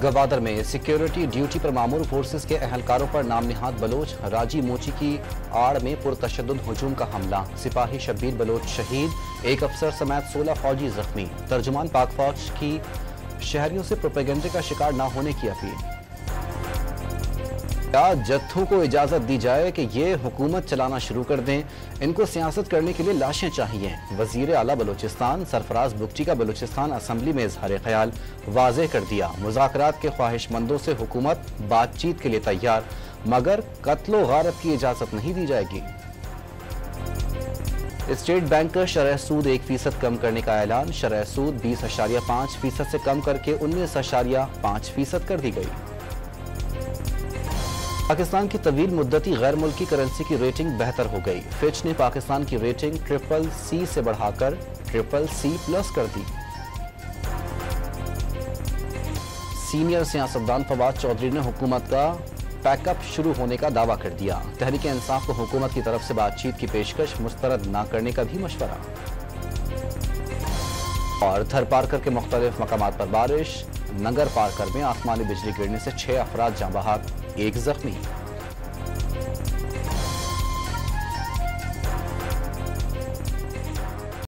गवादर में security duty पर मामूर forces के अहलकारों पर नाम निहाद बलोच राजी मोची की आड़ में पुरतशद्दुद हुजूम का हमला। सिपाही शब्बीर बलोच शहीद, एक अफसर समेत 16 फौजी जख्मी। तर्जुमान पाक फौज की शहरियों से प्रोपेगेंडे का शिकार न होने की अपील। क्या जत्थों को इजाजत दी जाए कि ये हुकूमत चलाना शुरू कर दें? इनको सियासत करने के लिए लाशें चाहिए। वजीर आला बलूचिस्तान सरफराज बुगटी का बलूचिस्तान असम्बली में इजहार ख्याल वाज़ेह कर दिया। मुज़ाकरात के ख्वाहिशमंदों से हुकूमत बातचीत के लिए तैयार, मगर कत्लो गारत की इजाजत नहीं दी जाएगी। स्टेट बैंक का शरह सूद 1% कम करने का ऐलान। शरह सूद 20.5% से कम करके 19.5% कर दी गई। पाकिस्तान की तवील मुद्दती गैर मुल्की करेंसी की रेटिंग बेहतर हो गई। फिच ने पाकिस्तान की रेटिंग CCC से बढ़ाकर CCC+ कर दी। सीनियर सियासतदान फवाद चौधरी ने हुकूमत का पैकअप शुरू होने का दावा कर दिया। तहरीक इंसाफ को हुकूमत की तरफ से बातचीत की पेशकश मुस्तरद न करने का भी मशवरा। और थर पार्कर के मुख्तलिफ मकामात पर बारिश। नगर पार्कर में आसमानी बिजली गिरने से 6 अफराद जाँ बहक, 1 जख्मी।